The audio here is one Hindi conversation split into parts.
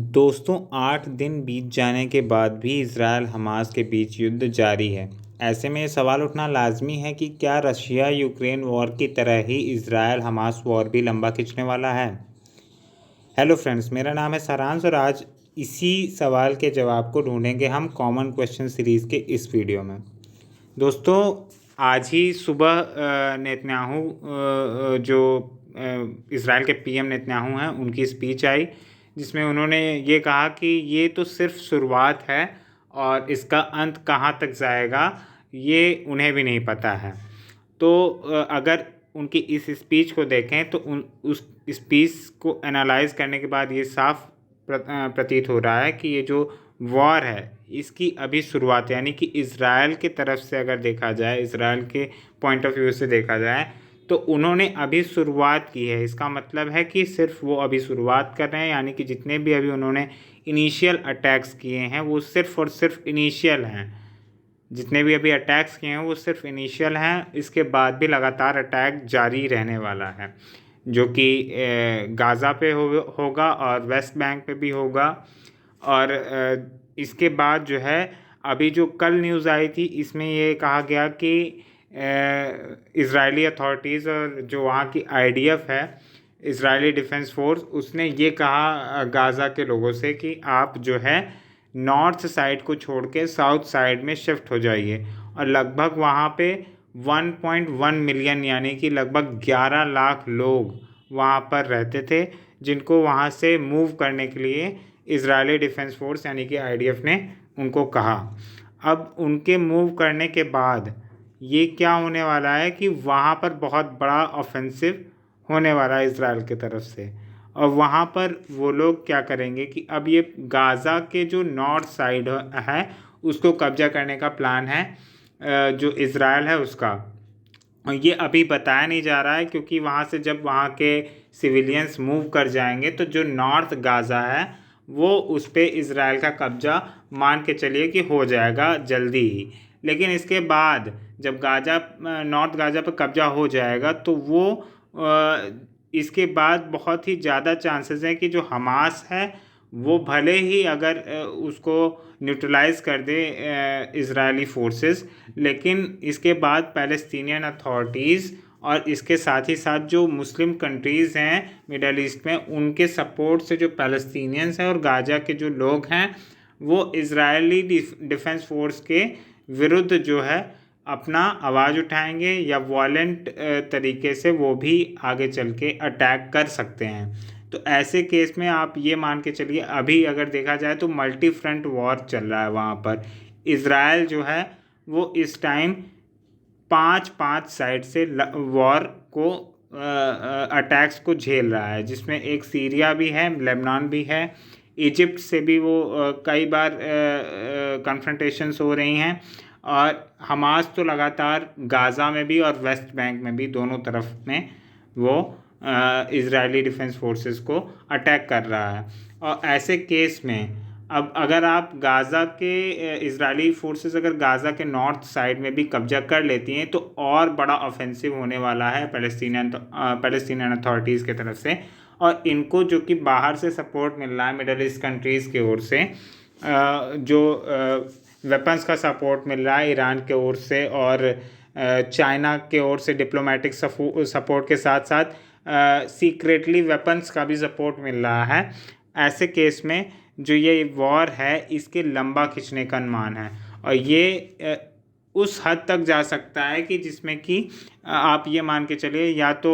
दोस्तों 8 दिन बीत जाने के बाद भी इजरायल हमास के बीच युद्ध जारी है। ऐसे में ये सवाल उठना लाजमी है कि क्या रशिया यूक्रेन वॉर की तरह ही इजरायल हमास वॉर भी लंबा खिंचने वाला है। हेलो फ्रेंड्स, मेरा नाम है सारांश और आज इसी सवाल के जवाब को ढूंढेंगे हम कॉमन क्वेश्चन सीरीज़ के इस वीडियो में। दोस्तों आज ही सुबह नेतन्याहू जो इजराइल के पीएम नेतन्याहू हैं उनकी स्पीच आई, जिसमें उन्होंने ये कहा कि ये तो सिर्फ शुरुआत है और इसका अंत कहाँ तक जाएगा ये उन्हें भी नहीं पता है। तो अगर उनकी इस स्पीच को देखें तो उस स्पीच को एनालाइज करने के बाद ये साफ प्रतीत हो रहा है कि ये जो वॉर है इसकी अभी शुरुआत, यानी कि इजराइल की तरफ से अगर देखा जाए, इजराइल के पॉइंट ऑफ व्यू से देखा जाए तो उन्होंने अभी शुरुआत की है। इसका मतलब है कि सिर्फ वो अभी शुरुआत कर रहे हैं, यानी कि जितने भी अभी उन्होंने इनिशियल अटैक्स किए हैं वो सिर्फ और सिर्फ इनिशियल हैं। जितने भी अभी अटैक्स किए हैं वो सिर्फ इनिशियल हैं। इसके बाद भी लगातार अटैक जारी रहने वाला है, जो कि गाज़ा पे होगा और वेस्ट बैंक पे भी होगा। और इसके बाद जो है अभी जो कल न्यूज़ आई थी इसमें ये कहा गया कि इजरायली अथॉरिटीज़ और जो वहाँ की आईडीएफ है, इजरायली डिफेंस फोर्स, उसने ये कहा गाज़ा के लोगों से कि आप जो है नॉर्थ साइड को छोड़ के साउथ साइड में शिफ्ट हो जाइए। और लगभग वहाँ पे 1.1 मिलियन यानी कि लगभग 11 लाख लोग वहाँ पर रहते थे, जिनको वहाँ से मूव करने के लिए इजरायली डिफेंस फोर्स यानी कि आईडीएफ ने उनको कहा। अब उनके मूव करने के बाद ये क्या होने वाला है कि वहाँ पर बहुत बड़ा ऑफेंसिव होने वाला है इजराइल की तरफ से। और वहाँ पर वो लोग क्या करेंगे कि अब ये गाज़ा के जो नॉर्थ साइड है उसको कब्जा करने का प्लान है जो इजराइल है उसका। और ये अभी बताया नहीं जा रहा है क्योंकि वहाँ से जब वहाँ के सिविलियंस मूव कर जाएंगे तो जो नॉर्थ गाज़ा है वो उस पर इजराइल का कब्जा मान के चलिए कि हो जाएगा जल्दी ही। लेकिन इसके बाद जब नॉर्थ गाज़ा पर कब्जा हो जाएगा तो वो इसके बाद बहुत ही ज़्यादा चांसेस हैं कि जो हमास है वो भले ही अगर उसको न्यूट्रलाइज कर दे इजरायली फोर्सेस, लेकिन इसके बाद पैलेस्टीनियन अथॉरिटीज़ और इसके साथ ही साथ जो मुस्लिम कंट्रीज़ हैं मिडल ईस्ट में, उनके सपोर्ट से जो पैलेस्टीनियंस हैं और गाज़ा के जो लोग हैं वो इजरायली डिफेंस फोर्स के विरुद्ध जो है अपना आवाज़ उठाएंगे या वॉलेंट तरीके से वो भी आगे चल के अटैक कर सकते हैं। तो ऐसे केस में आप ये मान के चलिए अभी अगर देखा जाए तो मल्टी फ्रंट वॉर चल रहा है वहाँ पर। इजराइल जो है वो इस टाइम 5 साइड से वॉर को अटैक्स को झेल रहा है, जिसमें एक सीरिया भी है, लेबनान भी है, इजिप्ट से भी वो कई बार कन्फ्रंटेशंस हो रही हैं। और हमास तो लगातार गाज़ा में भी और वेस्ट बैंक में भी दोनों तरफ में वो इजरायली डिफेंस फोर्सेस को अटैक कर रहा है। और ऐसे केस में अब अगर आप गाज़ा के इजरायली फोर्सेस अगर गाज़ा के नॉर्थ साइड में भी कब्जा कर लेती हैं तो और बड़ा ऑफेंसिव होने वाला है पैलेस्टीनियन अथॉरिटीज़ की तरफ से। और इनको जो कि बाहर से सपोर्ट मिल रहा है मिडल ईस्ट कंट्रीज़ की ओर से, जो वेपन्स का सपोर्ट मिल रहा है ईरान के ओर से और चाइना के ओर से डिप्लोमेटिक सपोर्ट के साथ साथ सीक्रेटली वेपन्स का भी सपोर्ट मिल रहा है। ऐसे केस में जो ये वॉर है इसके लंबा खिंचने का अनुमान है और ये उस हद तक जा सकता है कि जिसमें कि आप ये मान के चलिए या तो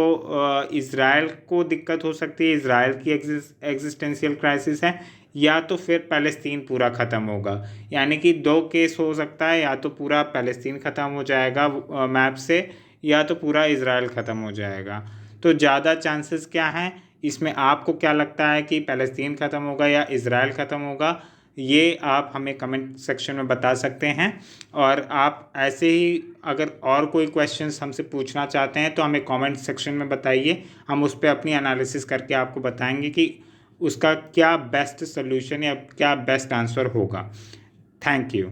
इज़राइल को दिक्कत हो सकती है, इज़राइल की एग्जिस्टेंशियल क्राइसिस है, या तो फिर पैलेस्तीन पूरा ख़त्म होगा। यानी कि 2 केस हो सकता है, या तो पूरा पैलेस्तीन ख़त्म हो जाएगा मैप से, या तो पूरा इज़राइल ख़त्म हो जाएगा। तो ज़्यादा चांसेस क्या हैं इसमें? आपको क्या लगता है कि पैलेस्तीन ख़त्म होगा या इज़राइल ख़त्म होगा? ये आप हमें कमेंट सेक्शन में बता सकते हैं। और आप ऐसे ही अगर और कोई क्वेश्चंस हमसे पूछना चाहते हैं तो हमें कमेंट सेक्शन में बताइए, हम उस पर अपनी एनालिसिस करके आपको बताएंगे कि उसका क्या बेस्ट सोल्यूशन या क्या बेस्ट आंसर होगा। Thank you.